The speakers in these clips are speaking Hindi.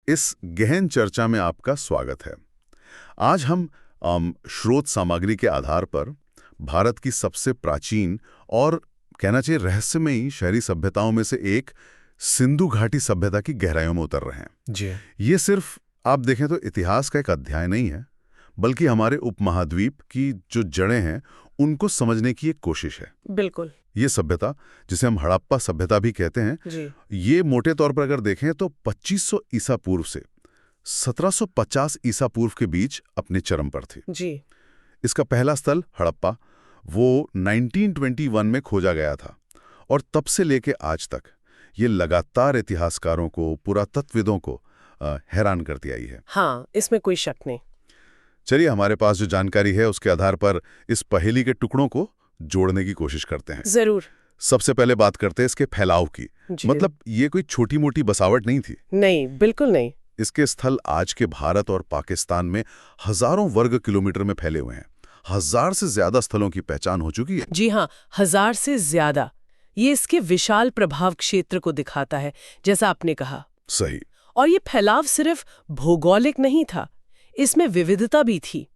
इस गहन चर्चा में आपका स्वागत है। आज हम स्रोत सामग्री के आधार पर भारत की सबसे प्राचीन और कहना चाहिए रहस्यमयी शहरी सभ्यताओं में से एक सिंधु घाटी सभ्यता की गहराइयों में उतर रहे हैं। जी। ये सिर्फ आप देखें तो इतिहास का एक अध्याय नहीं है, बल्कि हमारे उपमहाद्वीप की जो जड़ें हैं उनको समझने की एक कोशिश है। बिल्कुल। ये सभ्यता, जिसे हम हड़प्पा सभ्यता भी कहते हैं, जी। ये मोटे तौर पर अगर देखें तो 2500 ईसा पूर्व से 1750 ईसा पूर्व के बीच अपने चरम पर थी। जी। इसका पहला स्थल हड़प्पा वो 1921 में खोजा गया था और तब से लेके आज तक ये लगातार इतिहासकारों को, पुरातत्वविदों को हैरान करती आई है। हाँ, इसमें कोई शक नहीं। चलिए, हमारे पास जो जानकारी है उसके आधार पर इस पहेली के टुकड़ों को जोड़ने की कोशिश करते हैं। जरूर। सबसे पहले बात करते हैं इसके फैलाव की। मतलब ये कोई छोटी मोटी बसावट नहीं थी। नहीं, बिल्कुल नहीं। इसके स्थल आज के भारत और पाकिस्तान में हजारों वर्ग किलोमीटर में फैले हुए हैं। 1000 से ज्यादा स्थलों की पहचान हो चुकी है। जी हाँ, 1000 से ज्यादा। ये इसके विशाल प्रभाव क्षेत्र को दिखाता है, जैसा आपने कहा। सही। और ये फैलाव सिर्फ भौगोलिक नहीं था, इसमें विविधता भी थी।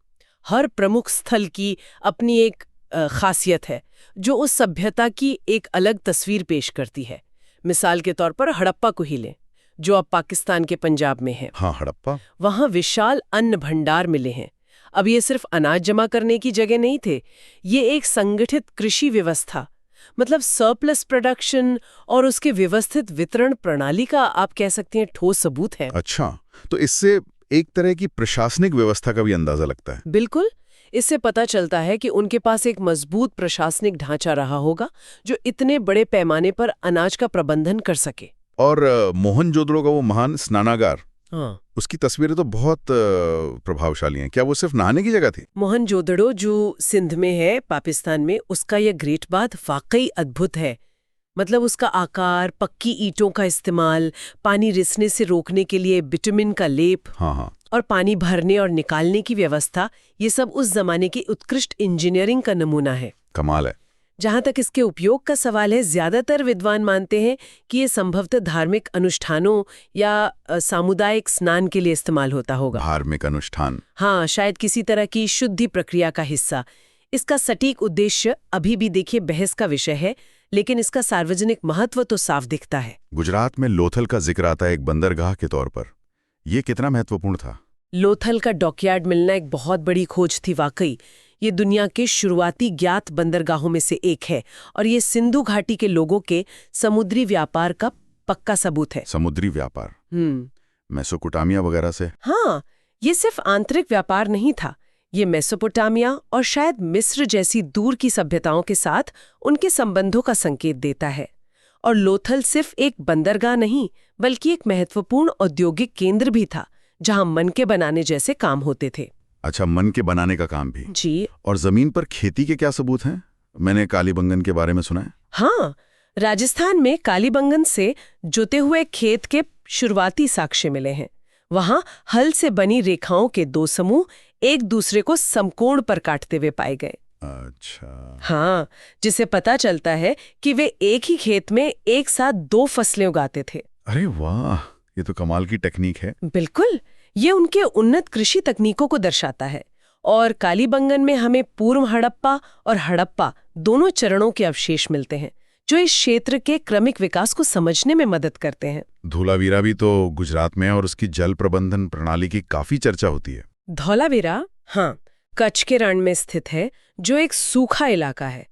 हर प्रमुख स्थल की अपनी एक खासियत है जो उस सभ्यता की एक अलग तस्वीर पेश करती है। मिसाल के तौर पर हड़प्पा को ही लें, जो अब पाकिस्तान के पंजाब में है। हाँ, हड़प्पा। वहाँ विशाल अन्न भंडार मिले हैं। अब ये सिर्फ अनाज जमा करने की जगह नहीं थे, ये एक संगठित कृषि व्यवस्था, मतलब सरप्लस प्रोडक्शन और उसके व्यवस्थित वितरण प्रणाली का आप कह सकते हैं ठोस सबूत है। अच्छा, तो इससे एक तरह की प्रशासनिक व्यवस्था का भी अंदाजा लगता है। बिल्कुल। इससे पता चलता है कि उनके पास एक मजबूत प्रशासनिक ढांचा रहा होगा जो इतने बड़े पैमाने पर अनाज का प्रबंधन कर सके। और मोहनजोदड़ो का वो महान स्नानागार, हाँ, उसकी तस्वीरें तो बहुत प्रभावशाली हैं। क्या वो सिर्फ नहाने की जगह थी? मोहनजोदड़ो जो सिंध में है, पाकिस्तान में, उसका यह ग्रेट बात वाकई अद्भुत है। मतलब उसका आकार, पक्की ईंटों का इस्तेमाल, पानी रिसने से रोकने के लिए बिटुमिन का लेप, हाँ, और पानी भरने और निकालने की व्यवस्था, ये सब उस जमाने की उत्कृष्ट इंजीनियरिंग का नमूना है। कमाल है। जहां तक इसके उपयोग का सवाल है, ज्यादातर विद्वान मानते हैं कि ये संभवतः धार्मिक अनुष्ठानों या सामुदायिक स्नान के लिए इस्तेमाल होता होगा। धार्मिक अनुष्ठान? हाँ, शायद किसी तरह की शुद्धि प्रक्रिया का हिस्सा। इसका सटीक उद्देश्य अभी भी देखिए बहस का विषय है, लेकिन इसका सार्वजनिक महत्व तो साफ दिखता है। गुजरात में लोथल का जिक्र आता है एक बंदरगाह के तौर पर। ये कितना महत्वपूर्ण था? लोथल का डॉकयार्ड मिलना एक बहुत बड़ी खोज थी वाकई। ये दुनिया के शुरुआती ज्ञात बंदरगाहों में से एक है और ये सिंधु घाटी के लोगों के समुद्री व्यापार का पक्का सबूत है। समुद्री व्यापार? मेसोपोटामिया वगैरह से? हाँ, ये सिर्फ आंतरिक व्यापार नहीं था। ये मेसोपोटामिया और शायद मिस्र जैसी दूर की सभ्यताओं के साथ उनके संबंधों का संकेत देता है। और लोथल सिर्फ एक बंदरगाह नहीं, बल्कि एक महत्वपूर्ण औद्योगिक केंद्र भी था, जहां मन के बनाने जैसे काम होते थे। अच्छा, मन के बनाने का काम भी? जी। और जमीन पर खेती के क्या सबूत हैं? मैंने कालीबंगन के बारे में सुना है। हाँ, राजस्थान में कालीबंगन से जुते हुए खेत के शुरुआती साक्ष्य मिले हैं। वहां हल से बनी रेखाओं के दो समूह एक दूसरे को समकोण पर काटते हुए पाए गए। अच्छा। हाँ, जिससे पता चलता है कि वे एक ही खेत में एक साथ 2 फसलें उगाते थे। अरे वाह, ये तो कमाल की टेक्निक है। बिल्कुल, ये उनके उन्नत कृषि तकनीकों को दर्शाता है। और कालीबंगन में हमें पूर्व हड़प्पा और हड़प्पा दोनों चरणों के अवशेष मिलते हैं, जो इस क्षेत्र के क्रमिक विकास को समझने में मदद करते हैं। धोलावीरा भी तो गुजरात में है और उसकी जल प्रबंधन प्रणाली की काफी चर्चा होती है। धौलावीरा, हाँ, कच्छ के रण में स्थित है, जो एक सूखा इलाका है।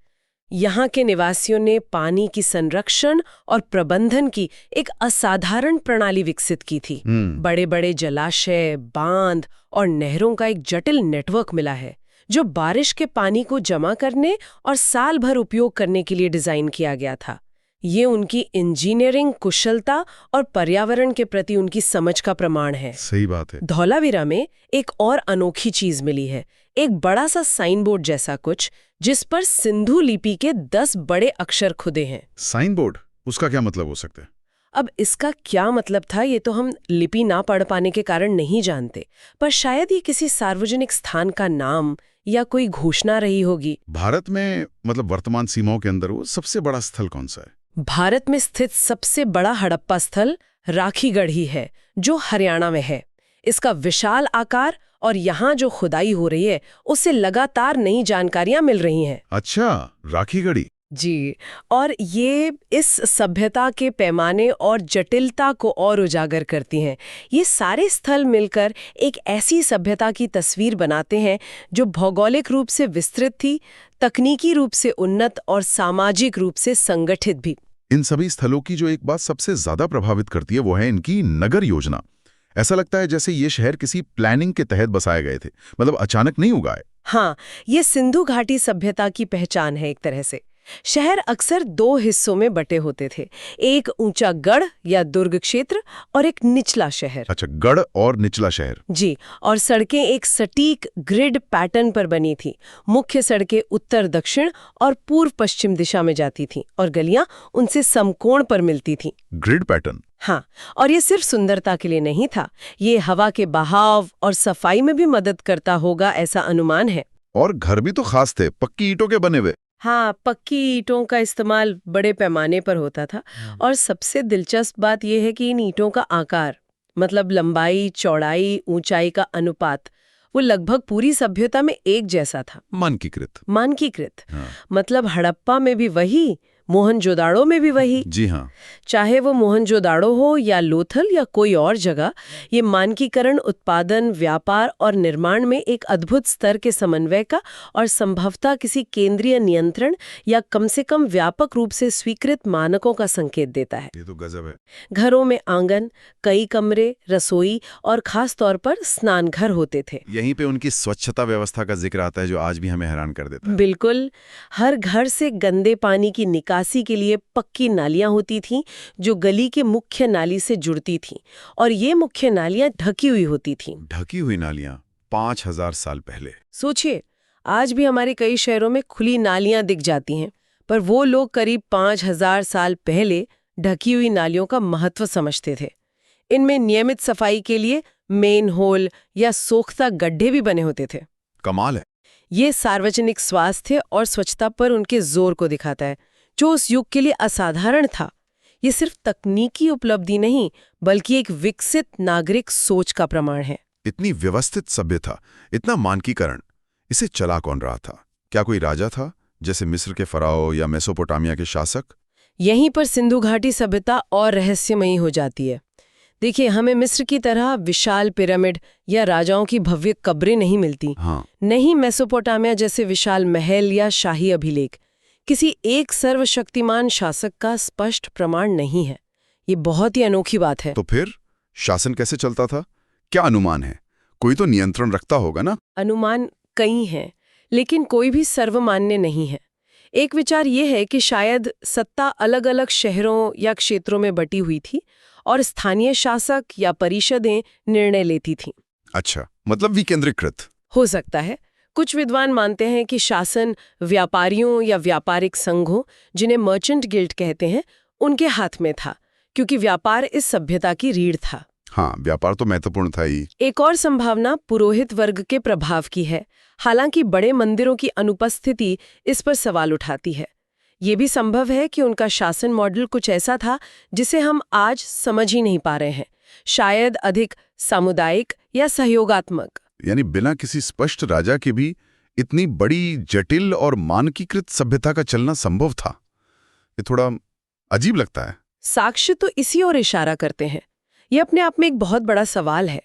यहाँ के निवासियों ने पानी की संरक्षण और प्रबंधन की एक असाधारण प्रणाली विकसित की थी। बड़े बड़े जलाशय, बांध और नहरों का एक जटिल नेटवर्क मिला है, जो बारिश के पानी को जमा करने और साल भर उपयोग करने के लिए डिजाइन किया गया था। ये उनकी इंजीनियरिंग कुशलता और पर्यावरण के प्रति उनकी समझ का प्रमाण है। सही बात है। धौलावीरा में एक और अनोखी चीज मिली है, एक बड़ा सा साइन बोर्ड जैसा कुछ, जिस पर सिंधु लिपि के 10 बड़े अक्षर खुदे हैं। Sign board? उसका क्या मतलब हो सकता है? अब इसका क्या मतलब था ये तो हम लिपि ना पढ़ पाने के कारण नहीं जानते, पर शायद ये किसी सार्वजनिक स्थान का नाम या कोई घोषणा रही होगी। भारत में, मतलब वर्तमान सीमाओं के अंदर, वो सबसे बड़ा स्थल कौन सा है? भारत में स्थित सबसे बड़ा हड़प्पा स्थल राखीगढ़ ही है, जो हरियाणा में है। इसका विशाल आकार और यहाँ जो खुदाई हो रही है उससे लगातार नई जानकारियां मिल रही हैं। अच्छा, राखीगढ़ी। जी, और ये इस सभ्यता के पैमाने और जटिलता को और उजागर करती हैं। ये सारे स्थल मिलकर एक ऐसी सभ्यता की तस्वीर बनाते हैं जो भौगोलिक रूप से विस्तृत थी, तकनीकी रूप से उन्नत और सामाजिक रूप से संगठित भी। इन सभी स्थलों की जो एक बात सबसे ज्यादा प्रभावित करती है वो है इनकी नगर योजना। ऐसा लगता है जैसे ये शहर किसी प्लानिंग के तहत बसाए गए थे, मतलब अचानक नहीं उगाए। हाँ, ये सिंधु घाटी सभ्यता की पहचान है एक तरह से। शहर अक्सर दो हिस्सों में बटे होते थे, एक ऊंचा गढ़ या दुर्ग क्षेत्र और एक निचला शहर। अच्छा, गढ़ और निचला शहर। जी, और सड़कें एक सटीक ग्रिड पैटर्न पर बनी थी। मुख्य सड़कें उत्तर दक्षिण और पूर्व पश्चिम दिशा में जाती थीं और गलियां उनसे समकोण पर मिलती थीं। Grid pattern. हाँ, और ये सिर्फ सुंदरता के लिए नहीं था, ये हवा के बहाव और सफाई में भी मदद करता होगा, ऐसा अनुमान है। और घर भी तो खास थे, पक्की ईंटों के बने हुए। हाँ, पक्की ईंटों का इस्तेमाल बड़े पैमाने पर होता था। और सबसे दिलचस्प बात यह है कि इन ईंटों का आकार, मतलब लंबाई, चौड़ाई, ऊंचाई का अनुपात, वो लगभग पूरी सभ्यता में एक जैसा था। मानकीकृत। हाँ। मतलब हड़प्पा में भी वही, मोहनजोदाड़ो में भी वही। जी हाँ। चाहे वो मोहनजोदाड़ो हो या लोथल या कोई और जगह, ये मानकीकरण उत्पादन, व्यापार और निर्माण में एक अद्भुत स्तर के समन्वय का और संभवतः किसी केंद्रीय नियंत्रण या कम से कम व्यापक रूप से स्वीकृत मानकों का संकेत देता है। ये तो गजब है। घरों में आंगन, कई कमरे, रसोई और खास तौर पर स्नान घर होते थे। यहीं पे उनकी स्वच्छता व्यवस्था का जिक्र आता है जो आज भी हमें हैरान कर देता है। बिल्कुल, हर घर से गंदे पानी की निकासी के लिए पक्की नालियां होती थीं जो गली के मुख्य नाली से जुड़ती थीं, और ये मुख्य नालियां ढकी हुई होती थीं। ढकी हुई नालियां 5000 साल पहले। सोचिए, आज भी हमारे कई शहरों में खुली नालियां दिख जाती हैं, पर वो लोग करीब 5000 साल पहले ढकी हुई नालियों का महत्व समझते थे। इनमें नियमित सफाई के लिए मेन होल या सोख्ता गड्ढे भी बने होते थे। कमाल है। ये सार्वजनिक स्वास्थ्य और स्वच्छता पर उनके जोर को दिखाता है, जो उस युग के लिए असाधारण था। ये सिर्फ तकनीकी उपलब्धि नहीं, बल्कि एक विकसित नागरिक सोच का प्रमाण है। इतनी व्यवस्थित सभ्यता, इतना मानकीकरण, इसे चला कौन रहा था? क्या कोई राजा था, जैसे मिस्र के फराओ या मेसोपोटामिया के शासक? यहीं पर सिंधु घाटी सभ्यता और रहस्यमयी हो जाती है। देखिए, हमें मिस्र की तरह विशाल पिरामिड या राजाओं की भव्य कब्रें नहीं मिलती। हाँ। नहीं मेसोपोटामिया जैसे विशाल महल या शाही अभिलेख। किसी एक सर्वशक्तिमान शासक का स्पष्ट प्रमाण नहीं है। ये बहुत ही अनोखी बात है। तो फिर शासन कैसे चलता था? क्या अनुमान है? कोई तो नियंत्रण रखता होगा ना? अनुमान कई हैं, लेकिन कोई भी सर्वमान्य नहीं है। एक विचार ये है कि शायद सत्ता अलग अलग शहरों या क्षेत्रों में बटी हुई थी और स्थानीय शासक या परिषदें निर्णय लेती थीं। अच्छा, मतलब विकेंद्रीकृत। हो सकता है। कुछ विद्वान मानते हैं कि शासन व्यापारियों या व्यापारिक संघों, जिन्हें मर्चेंट गिल्ड कहते हैं, उनके हाथ में था, क्योंकि व्यापार इस सभ्यता की रीढ़ था। हाँ, व्यापार तो महत्वपूर्ण था ही। एक और संभावना पुरोहित वर्ग के प्रभाव की है, हालांकि बड़े मंदिरों की अनुपस्थिति इस पर सवाल उठाती है। ये भी संभव है कि उनका शासन मॉडल कुछ ऐसा था जिसे हम आज समझ ही नहीं पा रहे हैं, शायद अधिक सामुदायिक या सहयोगात्मक। यानी बिना किसी स्पष्ट राजा के भी इतनी बड़ी, जटिल और मानकीकृत सभ्यता का चलना संभव था। ये थोड़ा अजीब लगता है। साक्ष्य तो इसी ओर इशारा करते हैं। ये अपने आप में एक बहुत बड़ा सवाल है।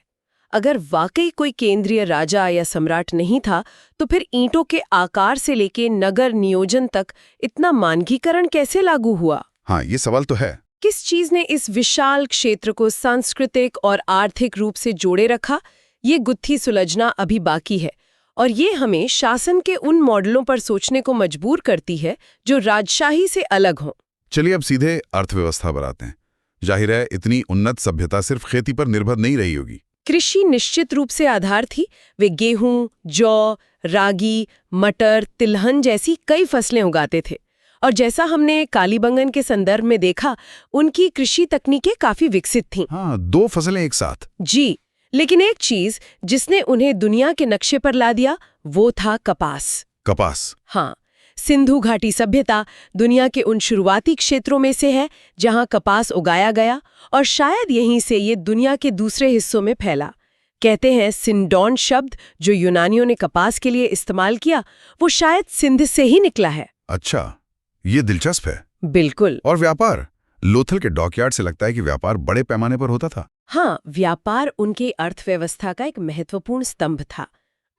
अगर वाकई कोई केंद्रीय राजा या सम्राट नहीं था, तो फिर ईंटों के आकार से लेके नगर नियोजन तक इतना मानकीकरण कैसे लागू हुआ? हाँ, ये सवाल तो है। किस चीज ने इस विशाल क्षेत्र को सांस्कृतिक और आर्थिक रूप से जोड़े रखा? ये गुत्थी सुलझना अभी बाकी है, और ये हमें शासन के उन मॉडलों पर सोचने को मजबूर करती है जो राजशाही से अलग हों। चलिए अब सीधे अर्थव्यवस्था पर आते हैं। जाहिर है इतनी उन्नत सभ्यता सिर्फ खेती पर निर्भर नहीं रही होगी। कृषि निश्चित रूप से आधार थी। वे गेहूं, जौ, रागी, मटर, तिलहन जैसी कई फसलें उगाते थे, और जैसा हमने कालीबंगन के संदर्भ में देखा, उनकी कृषि तकनीकें काफी विकसित थीं। हाँ, 2 फसलें एक साथ। जी, लेकिन एक चीज जिसने उन्हें दुनिया के नक्शे पर ला दिया, वो था कपास। कपास। हाँ, सिंधु घाटी सभ्यता दुनिया के उन शुरुआती क्षेत्रों में से है जहां कपास उगाया गया और शायद यहीं से ये दुनिया के दूसरे हिस्सों में फैला। कहते हैं सिंडोन शब्द जो यूनानियों ने कपास के लिए इस्तेमाल किया वो शायद सिंध से ही निकला है। अच्छा, ये दिलचस्प है। बिल्कुल। और व्यापार? लोथल के डॉकयार्ड से लगता है कि व्यापार बड़े पैमाने पर होता था। हाँ, व्यापार उनके अर्थव्यवस्था का एक महत्वपूर्ण स्तंभ था।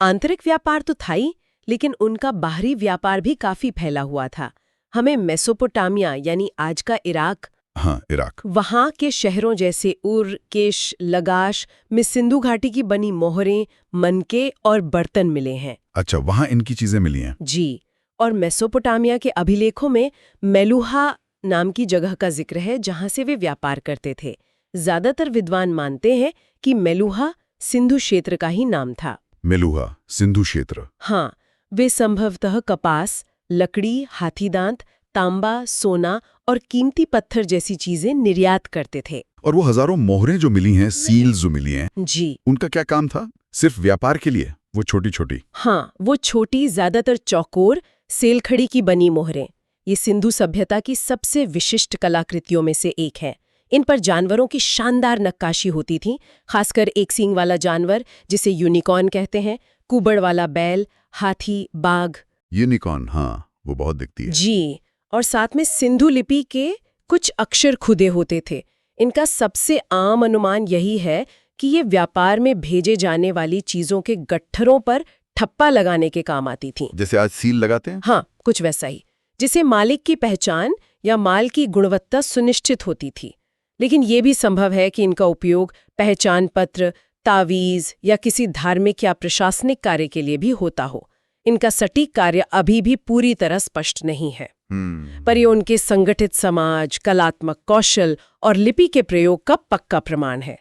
आंतरिक व्यापार तो था ही, लेकिन उनका बाहरी व्यापार भी काफी फैला हुआ था। हमें मेसोपोटामिया यानी आज का इराक, हाँ, इराक, वहां के शहरों जैसे उर, केश, लगाश में सिंधु घाटी की बनी मोहरें, मनके और बर्तन मिले हैं। अच्छा, वहां इनकी चीजें मिली हैं। जी, और मेसोपोटामिया के अभिलेखों में मेलुहा नाम की जगह का जिक्र है जहां से वे व्यापार करते थे। ज्यादातर विद्वान मानते हैं कि मेलुहा सिंधु क्षेत्र का ही नाम था। मेलुहा, सिंधु क्षेत्र। हाँ, वे संभवतः कपास, लकड़ी, हाथीदांत, तांबा, सोना और कीमती पत्थर जैसी चीजें निर्यात करते थे। और वो हजारों मोहरें जो मिली हैं, सील्स जो मिली हैं, जी, उनका क्या काम था? सिर्फ व्यापार के लिए? वो छोटी छोटी? हाँ, वो छोटी, ज्यादातर चौकोर, सेलखड़ी की बनी मोहरें। ये सिंधु सभ्यता की सबसे विशिष्ट कलाकृतियों में से एक है। इन पर जानवरों की शानदार नक्काशी होती थी, खासकर एक सींग वाला जानवर जिसे यूनिकॉर्न कहते हैं, कुबड़ वाला बैल, हाथी, बाघ। यूनिकॉर्न, हाँ, वो बहुत दिखती है। जी, और साथ में सिंधु लिपि के कुछ अक्षर खुदे होते थे। इनका सबसे आम अनुमान यही है कि ये व्यापार में भेजे जाने वाली चीजों के गट्ठरों पर ठप्पा लगाने के काम आती थीं। जैसे आज सील लगाते हैं? हाँ, कुछ वैसा ही, जिसे मालिक की पहचान या माल की गुणवत्ता सुनिश्चित होती थी। लेकिन ये भी संभव है कि इनका उपयोग पहचान पत्र, तावीज या किसी धार्मिक या प्रशासनिक कार्य के लिए भी होता हो। इनका सटीक कार्य अभी भी पूरी तरह स्पष्ट नहीं है, पर ये उनके संगठित समाज, कलात्मक कौशल और लिपि के प्रयोग का पक्का प्रमाण है।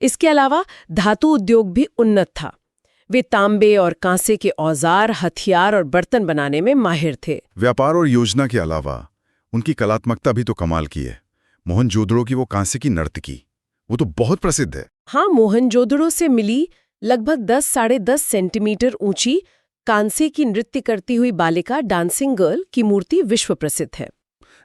इसके अलावा धातु उद्योग भी उन्नत था। वे तांबे और कांसे के औजार, हथियार और बर्तन बनाने में माहिर थे। व्यापार और योजना के अलावा उनकी कलात्मकता भी तो कमाल की है। मोहनजोदड़ो की वो कांसे की नर्तकी, वो तो बहुत प्रसिद्ध है। हाँ, मोहनजोदड़ो से मिली लगभग 10 साढ़े 10 सेंटीमीटर ऊंची कांसे की नृत्य करती हुई बालिका डांसिंग गर्ल की मूर्ति विश्व प्रसिद्ध है।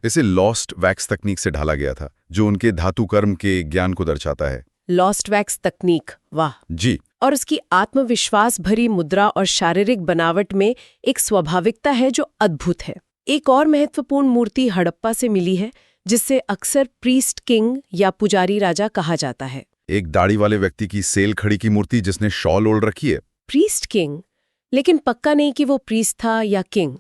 इसे लॉस्ट वैक्स तकनीक से ढाला गया था, जो उनके धातु कर्म के ज्ञान को दर्शाता है। लॉस्ट वैक्स तकनीक, वाह जी। और उसकी आत्मविश्वास भरी मुद्रा और शारीरिक बनावट में एक स्वाभाविकता है जो अद्भुत है। एक और महत्वपूर्ण मूर्ति हड़प्पा से मिली है, जिससे अक्सर प्रीस्ट किंग या पुजारी राजा कहा जाता है। एक दाढ़ी वाले व्यक्ति की सेल खड़ी की मूर्ति जिसने शॉल ओढ़ रखी है। प्रीस्ट किंग, लेकिन पक्का नहीं कि वो प्रीस्ट था या किंग।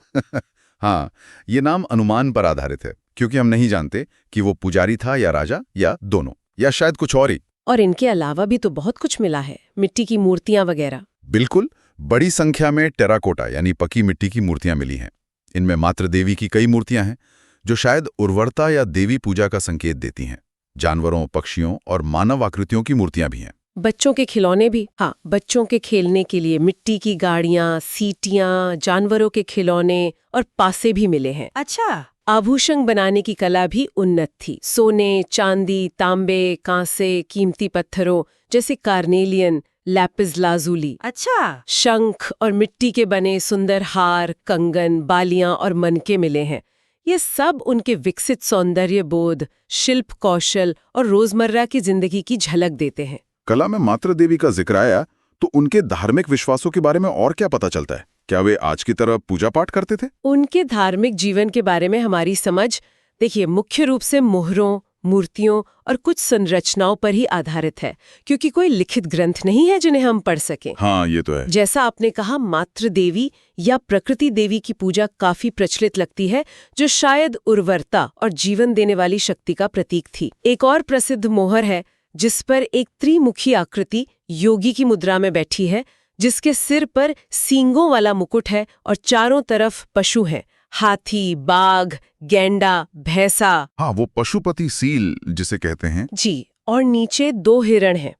हाँ, ये नाम अनुमान पर आधारित है, क्योंकि हम नहीं जानते कि वो पुजारी था या राजा या दोनों, या शायद कुछ और ही। और इनके अलावा भी तो बहुत कुछ मिला है, मिट्टी की मूर्तियां वगैरह। बिल्कुल, बड़ी संख्या में टेराकोटा यानी पकी मिट्टी की मूर्तियां मिली हैं। इनमें मातृ देवी की कई मूर्तियां हैं, जो शायद उर्वरता या देवी पूजा का संकेत देती हैं। जानवरों, पक्षियों और मानव आकृतियों की मूर्तियां भी हैं। बच्चों के खिलौने भी, हाँ, बच्चों के खेलने के लिए मिट्टी की गाड़ियां, सीटियां, जानवरों के खिलौने और पासे भी मिले हैं। अच्छा, आभूषण बनाने की कला भी उन्नत थी। सोने, चांदी, तांबे, कांसे, कीमती पत्थरों जैसे कार्नेलियन, लैपिस लाजुली, अच्छा, शंख और मिट्टी के बने सुंदर हार, कंगन, बालियां और मनके मिले हैं। ये सब उनके विकसित सौंदर्य बोध, शिल्प कौशल और रोजमर्रा की जिंदगी की झलक देते हैं। कला में मातृ देवी का जिक्र आया तो उनके धार्मिक विश्वासों के बारे में और क्या पता चलता है? क्या वे आज की तरह पूजा पाठ करते थे? उनके धार्मिक जीवन के बारे में हमारी समझ, देखिए, मुख्य रूप से मोहरों, मूर्तियों और कुछ संरचनाओं पर ही आधारित है, क्योंकि कोई लिखित ग्रंथ नहीं है जिन्हें हम पढ़ सकें। हाँ, ये तो है। जैसा आपने कहा, मातृ देवी या प्रकृति देवी की पूजा काफी प्रचलित लगती है, जो शायद उर्वरता और जीवन देने वाली शक्ति का प्रतीक थी। एक और प्रसिद्ध मोहर है जिस पर एक त्रिमुखी आकृति योगी की मुद्रा में बैठी है, जिसके सिर पर सींगों वाला मुकुट है और चारों तरफ पशु हैं, हाथी, बाघ, गैंडा, भैंसा। हाँ, वो पशुपति सील जिसे कहते हैं। जी, और नीचे 2 हिरण हैं।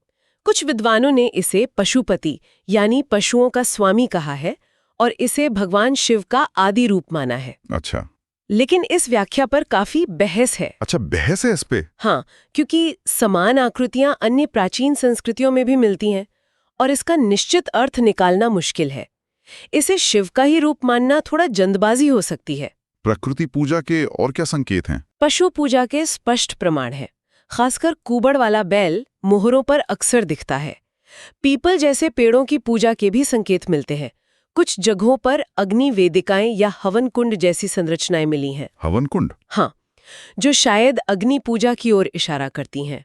कुछ विद्वानों ने इसे पशुपति यानी पशुओं का स्वामी कहा है और इसे भगवान शिव का आदि रूप माना है। अच्छा, लेकिन इस व्याख्या पर काफी बहस है। अच्छा, बहस है इस पे? हाँ, क्योंकि समान आकृतियां अन्य प्राचीन संस्कृतियों में भी मिलती हैं और इसका निश्चित अर्थ निकालना मुश्किल है। इसे शिव का ही रूप मानना थोड़ा जल्दबाजी हो सकती है। प्रकृति पूजा के और क्या संकेत हैं? पशु पूजा के स्पष्ट प्रमाण है। खासकर कुबड़ वाला बैल मोहरों पर अक्सर दिखता है। पीपल जैसे पेड़ों की पूजा के भी संकेत मिलते हैं। कुछ जगहों पर अग्नि वेदिकाएं या हवन कुंड जैसी संरचनाएं मिली हैं। हवन कुंड? हाँ, जो शायद अग्नि पूजा की ओर इशारा करती हैं।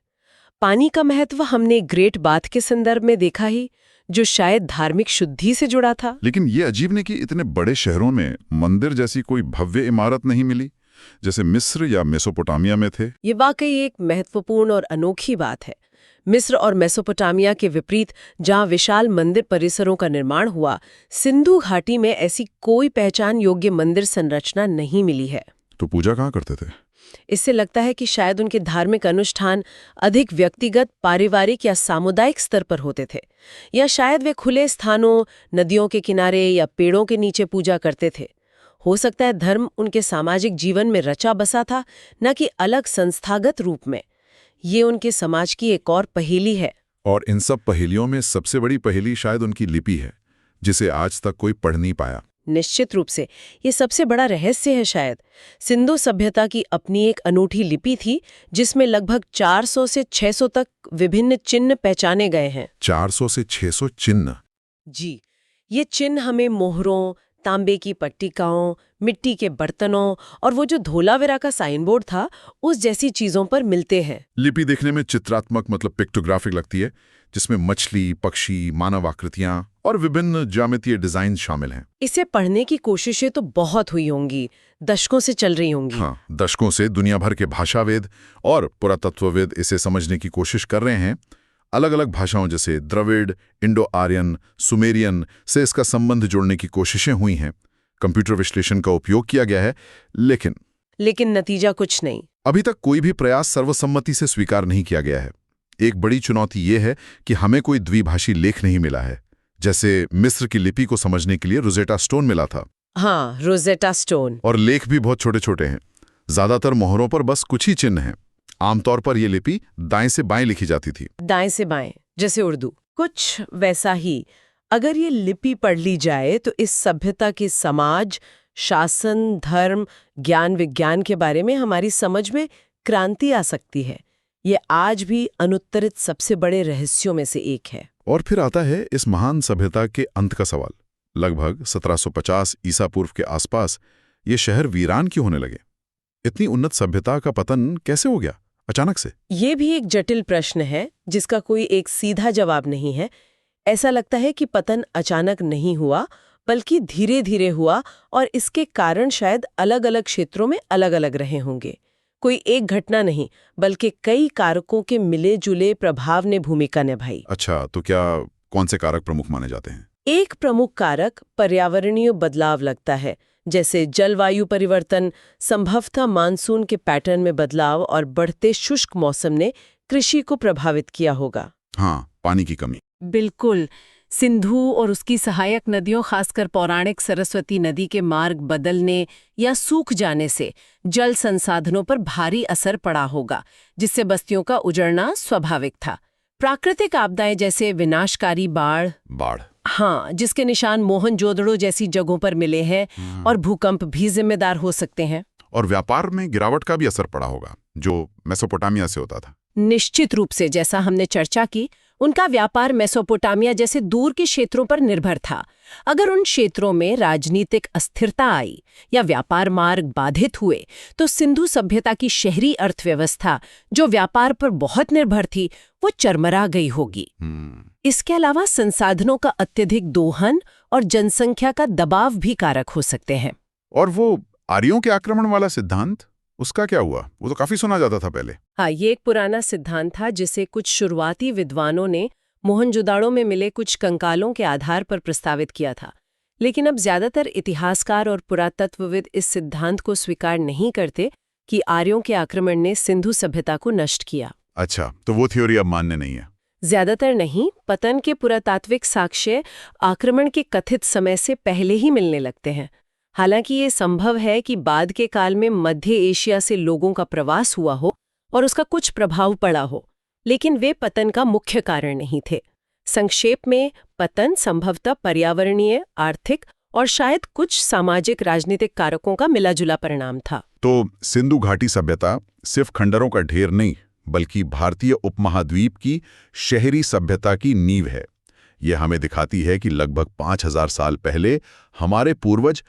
पानी का महत्व हमने ग्रेट बाथ के संदर्भ में देखा ही, जो शायद धार्मिक शुद्धि से जुड़ा था। लेकिन ये अजीब ने कि इतने बड़े शहरों में मंदिर जैसी कोई भव्य इमारत नहीं मिली, जैसे मिस्र या मेसोपोटामिया में थे। ये वाकई एक महत्वपूर्ण और अनोखी बात है। मिस्र और मेसोपोटामिया के विपरीत, जहां विशाल मंदिर परिसरों का निर्माण हुआ, सिंधु घाटी में ऐसी कोई पहचान योग्य मंदिर संरचना नहीं मिली है। तो पूजा कहाँ करते थे? इससे लगता है कि शायद उनके धार्मिक अनुष्ठान अधिक व्यक्तिगत, पारिवारिक या सामुदायिक स्तर पर होते थे, या शायद वे खुले स्थानों, नदियों के किनारे या पेड़ों के नीचे पूजा करते थे। हो सकता है धर्म उनके सामाजिक जीवन में रचा बसा था, न कि अलग संस्थागत रूप में। ये उनके समाज की एक और पहेली है। और इन सब पहेलियों में सबसे बड़ी पहेली शायद उनकी लिपि है, जिसे आज तक कोई पढ़ नहीं पाया। निश्चित रूप से ये सबसे बड़ा रहस्य है शायद। सिंधु सभ्यता की अपनी एक अनूठी लिपि थी, जिसमें लगभग 400 से 600 तक विभिन्न चिन्ह पहचाने गए हैं। 400 से 600 चिन्ह? जी, ये चिन्ह हमें मोहरों, तांबे की पट्टिकाओं, मिट्टी के बर्तनों और वो जो धोलावीरा का साइन बोर्ड था, उस जैसी चीजों पर मिलते हैं। लिपि देखने में चित्रात्मक मतलब पिक्टोग्राफिक लगती है, जिसमें मछली, पक्षी, मानव आकृतियां और विभिन्न ज्यामितीय डिजाइन शामिल हैं। इसे पढ़ने की कोशिशें तो बहुत हुई होंगी, दशकों से चल रही होंगी। हाँ, दशकों से दुनिया भर के भाषावेद और पुरातत्वविद इसे समझने की कोशिश कर रहे हैं। अलग अलग भाषाओं जैसे द्रविड़, इंडो आर्यन, सुमेरियन से इसका संबंध जोड़ने की कोशिशें हुई हैं। कंप्यूटर विश्लेषण का उपयोग किया गया है, लेकिन नतीजा कुछ नहीं। अभी तक कोई भी प्रयास सर्वसम्मति से स्वीकार नहीं किया गया है। एक बड़ी चुनौती ये है कि हमें कोई द्विभाषी लेख नहीं मिला है, जैसे मिस्र की लिपि को समझने के लिए रोजेटा स्टोन मिला था। हाँ, रोजेटा स्टोन। और लेख भी बहुत छोटे छोटे हैं। ज्यादातर मोहरों पर बस कुछ ही चिन्ह हैं। आमतौर पर यह लिपि दाएं से बाएं लिखी जाती थी। दाएं से बाएं, जैसे उर्दू। कुछ वैसा ही। अगर ये लिपि पढ़ ली जाए तो इस सभ्यता की समाज, शासन, धर्म, ज्ञान विज्ञान के बारे में हमारी समझ में क्रांति आ सकती है। ये आज भी अनुत्तरित सबसे बड़े रहस्यों में से एक है। और फिर आता है इस महान सभ्यता के अंत का सवाल। लगभग 1750 ईसा पूर्व के आसपास ये शहर वीरान क्यों होने लगे? इतनी उन्नत सभ्यता का पतन कैसे हो गया अचानक से? ये भी एक जटिल प्रश्न है, जिसका कोई एक सीधा जवाब नहीं है। ऐसा लगता है कि पतन अचानक नहीं हुआ, बल्कि धीरे धीरे हुआ, और इसके कारण शायद अलग अलग क्षेत्रों में अलग अलग रहे होंगे। कोई एक घटना नहीं, बल्कि कई कारकों के मिले जुले प्रभाव ने भूमिका निभाई। अच्छा, तो क्या कौन से कारक प्रमुख माने जाते हैं? एक प्रमुख कारक पर्यावरणीय बदलाव लगता है, जैसे जलवायु परिवर्तन, संभवतः मानसून के पैटर्न में बदलाव और बढ़ते शुष्क मौसम ने कृषि को प्रभावित किया होगा। हाँ, पानी की कमी। बिल्कुल। सिंधु और उसकी सहायक नदियों, खासकर पौराणिक सरस्वती नदी के मार्ग बदलने या सूख जाने से जल संसाधनों पर भारी असर पड़ा होगा, जिससे बस्तियों का उजड़ना स्वाभाविक था। प्राकृतिक आपदाएं जैसे विनाशकारी बाढ़, हाँ, जिसके निशान मोहनजोदड़ो जैसी जगहों पर मिले हैं, और भूकंप भी जिम्मेदार हो सकते हैं। और व्यापार में गिरावट का भी असर पड़ा होगा, जो मेसोपोटामिया से होता था। निश्चित रूप से, जैसा हमने चर्चा की, उनका व्यापार मेसोपोटामिया जैसे दूर के क्षेत्रों पर निर्भर था। अगर उन क्षेत्रों में राजनीतिक अस्थिरता आई या व्यापार मार्ग बाधित हुए, तो सिंधु सभ्यता की शहरी अर्थव्यवस्था, जो व्यापार पर बहुत निर्भर थी, वो चरमरा गई होगी। इसके अलावा संसाधनों का अत्यधिक दोहन और जनसंख्या का दबाव भी कारक हो सकते हैं। और वो आर्यों के आक्रमण वाला सिद्धांत, उसका क्या हुआ? वो तो काफी सुना जाता था पहले। हाँ, ये एक पुराना सिद्धांत था, जिसे कुछ शुरुआती विद्वानों ने मोहनजोदाड़ो में मिले कुछ कंकालों के आधार पर प्रस्तावित किया था। लेकिन अब ज्यादातर इतिहासकार और पुरातत्वविद इस सिद्धांत को स्वीकार नहीं करते कि आर्यों के आक्रमण ने सिंधु सभ्यता को नष्ट किया। अच्छा, तो वो थ्योरी अब मान्य नहीं है? ज्यादातर नहीं। पतन के पुरातात्विक साक्ष्य आक्रमण के कथित समय से पहले ही मिलने लगते हैं। हालांकि ये संभव है कि बाद के काल में मध्य एशिया से लोगों का प्रवास हुआ हो और उसका कुछ प्रभाव पड़ा हो, लेकिन वे पतन का मुख्य कारण नहीं थे। संक्षेप में पतन संभवतः पर्यावरणीय, आर्थिक और शायद कुछ सामाजिक राजनीतिक कारकों का मिला-जुला परिणाम था। तो सिंधु घाटी सभ्यता सिर्फ खंडरों का ढेर नहीं, बल्कि भारतीय उपमहाद्वीप की शहरी सभ्यता की नींव है। यह हमें दिखाती है कि लगभग 5000 साल पहले हमारे पूर्वज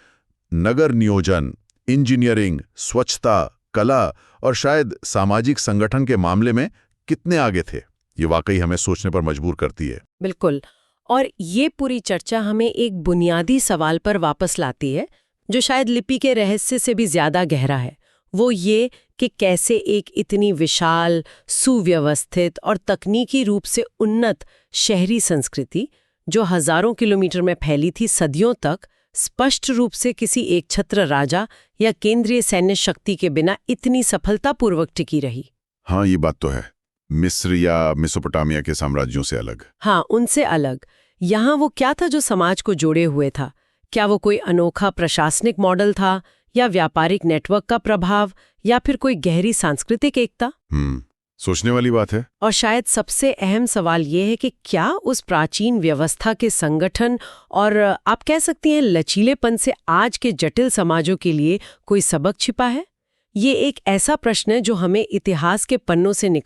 नगर नियोजन, इंजीनियरिंग, स्वच्छता, कला और शायद सामाजिक संगठन के मामले में कितने आगे थे। ये वाकई हमें सोचने पर मजबूर करती है। बिल्कुल। और ये पूरी चर्चा हमें एक बुनियादी सवाल पर वापस लाती है, जो शायद लिपि के रहस्य से भी ज्यादा गहरा है। वो ये कि कैसे एक इतनी विशाल, सुव्यवस्थित और तकनीकी रूप से उन्नत शहरी संस्कृति, जो हजारों किलोमीटर में फैली थी सदियों तक, स्पष्ट रूप से किसी एक छत्र राजा या केंद्रीय सैन्य शक्ति के बिना इतनी सफलतापूर्वक टिकी रही। हाँ, ये बात तो है। मिस्र या मेसोपोटामिया के साम्राज्यों से अलग। हाँ, उनसे अलग। यहाँ वो क्या था जो समाज को जोड़े हुए था? क्या वो कोई अनोखा प्रशासनिक मॉडल था, या व्यापारिक नेटवर्क का प्रभाव, या फिर कोई गहरी सांस्कृतिक एकता? सोचने वाली बात है। और शायद सबसे अहम सवाल ये है कि क्या उस प्राचीन व्यवस्था के संगठन और आप कह सकती हैं लचीलेपन से आज के जटिल समाजों के लिए कोई सबक छिपा है? ये एक ऐसा प्रश्न है जो हमें इतिहास के पन्नों से निकाल